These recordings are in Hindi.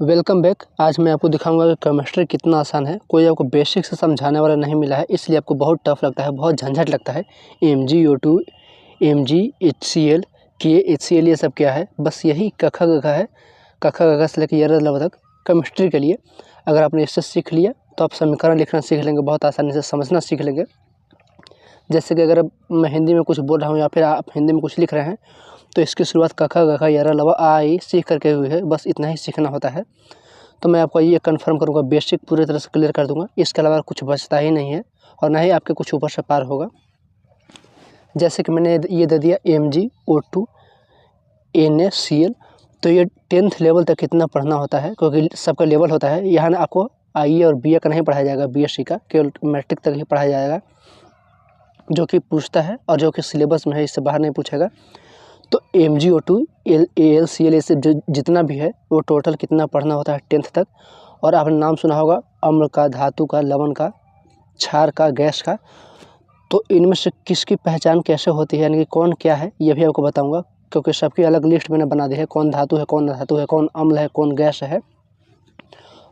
Welcome back. आज मैं आपको दिखाऊंगा कि केमिस्ट्री कितना आसान है। कोई आपको बेसिक से समझाने वाला नहीं मिला है, इसलिए आपको बहुत टफ लगता है, बहुत झंझट लगता है। MgO2, MgHCl, KHCl ये सब क्या है? बस यही कखा गघा है। कखा गघा से लेकर य तक केमिस्ट्री के लिए अगर आपने इससे सीख लिया तो आप समीकरण लिखना सीख लेंगे, बहुत आसानी से समझना सीख लेंगे। जैसे कि अगर मैं हिंदी में कुछ बोल रहा हूँ या फिर आप हिंदी में कुछ लिख रहे हैं तो इसकी शुरुआत कखा गघा य आ ई सीख करके हुई है। बस इतना ही सीखना होता है। तो मैं आपको ये कंफर्म करूँगा, बेसिक पूरी तरह से क्लियर कर दूँगा। इसके अलावा कुछ बचता ही नहीं है और ना ही आपके कुछ ऊपर से पार होगा। जैसे कि मैंने ये दे दिया MgO2 NaCl, तो ये 10th लेवल तक कितना पढ़ना होता है, क्योंकि सबका लेवल होता है। यहाँ ना आपको IE और BA का नहीं पढ़ाया जाएगा, BSc का केवल मैट्रिक तक ही पढ़ाया जाएगा, जो कि पूछता है और जो कि सिलेबस में है, इससे बाहर नहीं पूछेगा। तो MgO2 AlCl ये सब जो जितना भी है वो टोटल कितना पढ़ना होता है 10th तक। और आपने नाम सुना होगा अम्ल का, धातु का, लवण का, क्षार का, गैस का। तो इनमें से किसकी पहचान कैसे होती है, यानी कि कौन क्या है, ये भी आपको बताऊंगा, क्योंकि सबकी अलग लिस्ट मैंने बना दी है। कौन धातु है, कौन अधातु है, कौन अम्ल है, कौन गैस है,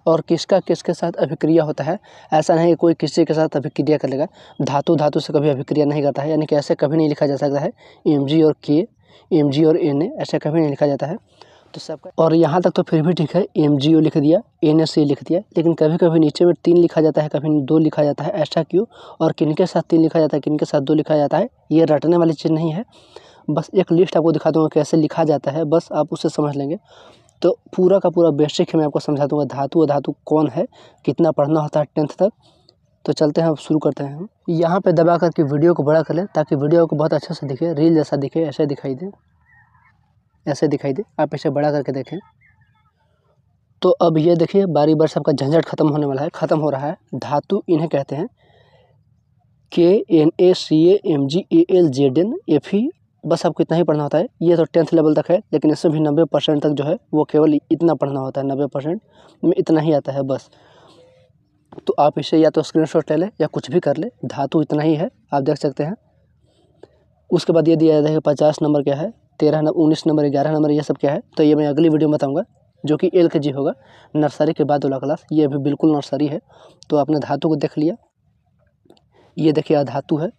और किसका किसके साथ अभिक्रिया होता है। ऐसा नहीं कोई किसी के साथ अभिक्रिया कर लेगा। धातु धातु से कभी अभिक्रिया नहीं करता है, यानी कि ऐसे कभी नहीं लिखा जा सकता है Mg और K, Mg और Na, ऐसे कभी नहीं लिखा जाता है। तो सबका, और यहाँ तक तो फिर भी ठीक है, MgO लिख दिया, NaCl लिख दिया, लेकिन कभी कभी नीचे में 3 लिखा जाता है, कभी 2 लिखा जाता है। ऐसा क्यों, और किनके साथ 3 लिखा जाता है, किनके साथ 2 लिखा जाता है, ये रटने वाली चीज़ नहीं है। बस एक लिस्ट आपको दिखा दूँगा कैसे लिखा जाता है, बस आप उससे समझ लेंगे। तो पूरा का पूरा बेसिक मैं आपको समझा दूँगा। धातु अधातु कौन है, कितना पढ़ना होता है 10th तक। तो चलते हैं, अब शुरू करते हैं हम। यहाँ पे दबा करके वीडियो को बड़ा कर लें ताकि वीडियो को बहुत अच्छे से दिखे, रील जैसा दिखे, ऐसे दिखाई दे, ऐसे दिखाई दे। आप इसे बड़ा करके देखें। तो अब ये देखिए, बारी बार सबका झंझट खत्म होने वाला है, खत्म हो रहा है। धातु इन्हें कहते हैं KNaCl Mg बस आपको इतना ही पढ़ना होता है। ये तो 10th लेवल तक है, लेकिन इससे भी 90% तक जो है वो केवल इतना पढ़ना होता है। 90% में इतना ही आता है बस। तो आप इसे या तो स्क्रीनशॉट ले लें या कुछ भी कर ले, धातु इतना ही है, आप देख सकते हैं। उसके बाद ये दिया जाता है 50 नंबर क्या है, 13 नंबर, 19 नंबर, 11 नंबर, ये सब क्या है, तो ये मैं अगली वीडियो में बताऊँगा, जो कि LKG होगा, नर्सरी के बाद वाला क्लास। ये भी बिल्कुल नर्सरी है। तो आपने धातु को देख लिया। ये देखिए अधातु है,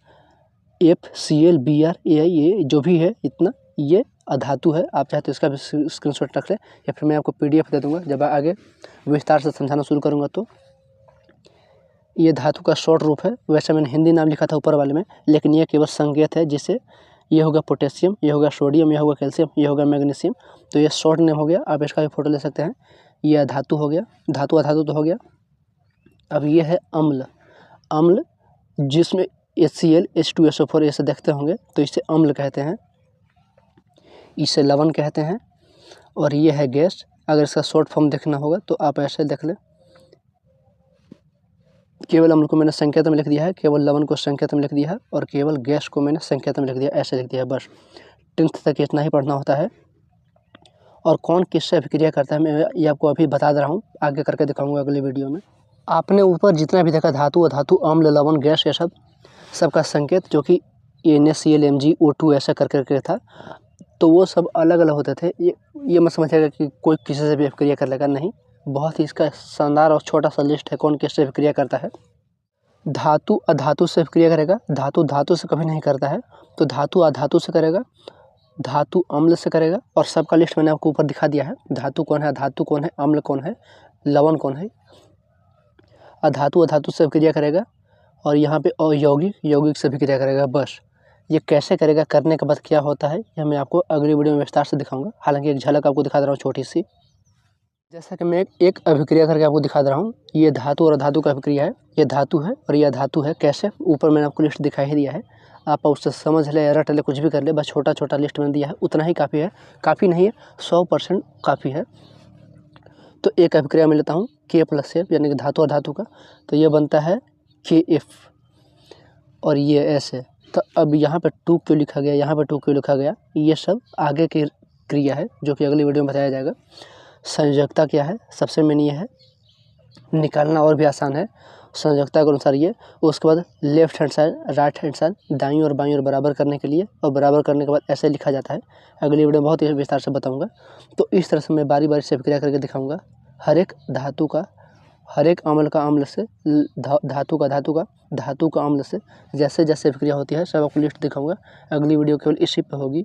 FCl Br AI, ये जो भी है इतना, ये अधातु है। आप चाहे तो इसका भी स्क्रीनशॉट रख लें, या फिर मैं आपको PDF दे दूँगा जब आगे विस्तार से समझाना शुरू करूँगा। तो ये धातु का शॉर्ट रूप है। वैसे मैंने हिंदी नाम लिखा था ऊपर वाले में, लेकिन ये केवल संकेत है, जिससे ये होगा पोटेशियम, ये होगा सोडियम, ये होगा कैल्शियम, ये होगा मैग्नीशियम। तो ये शॉर्ट नेम हो गया, आप इसका भी फोटो ले सकते हैं। ये धातु हो गया, धातु अधातु तो हो गया। अब ये है अम्ल। अम्ल जिसमें HCl H2SO4 ऐसे देखते होंगे, तो इसे अम्ल कहते हैं, इसे लवण कहते हैं। और ये है गैस। अगर इसका शॉर्ट फॉर्म देखना होगा तो आप ऐसे देख लें। केवल अम्ल को मैंने संकेत में लिख दिया है, केवल लवण को संकेत में लिख दिया है, और केवल गैस को मैंने संकेत में लिख दिया, ऐसे लिख दिया है। बस 10th तक इतना ही पढ़ना होता है। और कौन किससे अभिक्रिया करता है मैं ये आपको अभी बता दे रहा हूँ, आगे करके दिखाऊंगा अगली वीडियो में। आपने ऊपर जितना भी देखा, धातु अधातु अम्ल लवण गैस, ये सब सबका संकेत जो कि NaCl MgO2 ऐसा कर करके था, तो वो सब अलग अलग होते थे। ये मत समझिएगा कि कोई किसी से भी अभिक्रिया कर लेगा, नहीं। बहुत ही इसका शानदार और छोटा सा लिस्ट है कौन किससे अभिक्रिया करता है। धातु अधातु से अभिक्रिया करेगा, धातु धातु से कभी नहीं करता है, तो धातु अधातु से करेगा, धातु अम्ल से करेगा। और सबका लिस्ट मैंने आपको ऊपर दिखा दिया है। धातु कौन है, अधातु कौन है, अम्ल कौन है, लवण कौन है। अधातु अधातु से अभिक्रिया करेगा, और यहाँ पे यौगिक यौगिक से अभिक्रिया करेगा। बस ये कैसे करेगा, करने के बाद क्या होता है, यह मैं आपको अगली वीडियो में विस्तार से दिखाऊंगा। हालांकि एक झलक आपको दिखा दे रहा हूँ छोटी सी। जैसा कि मैं एक अभिक्रिया करके आपको दिखा दे रहा हूँ। ये धातु और अधातु का अभिक्रिया है, ये धातु है और ये अधातु है। कैसे, ऊपर मैंने आपको लिस्ट दिखाई ही दिया है, आप उससे समझ ले, रट ले, कुछ भी कर ले, बस छोटा छोटा लिस्ट मैंने दिया है, उतना ही काफ़ी है। काफ़ी नहीं है, 100% काफ़ी है। तो एक अभिक्रिया मैं लेता हूँ K+F, यानी कि धातु और धातु का, तो ये बनता है KF, और ये ऐसे। तो अब यहाँ पे 2 क्यों लिखा गया, यहाँ पे 2 क्यों लिखा गया, ये सब आगे की क्रिया है जो कि अगली वीडियो में बताया जाएगा। संयोजकता क्या है, सबसे मेन ये है, निकालना और भी आसान है संयोजकता के अनुसार ये। उसके बाद left hand side, right hand side, दाईं और बाईं और बराबर करने के लिए, और बराबर करने के बाद ऐसे लिखा जाता है। अगली वीडियो में बहुत ही विस्तार से बताऊंगा। तो इस तरह से मैं बारी बारी से अभिक्रिया करके दिखाऊंगा। हर एक धातु का, हर एक अम्ल का अम्ल से, धातु का अम्ल से जैसे जैसे विक्रिया होती है सब आपको लिस्ट दिखाऊंगा। अगली वीडियो केवल इसी पे होगी।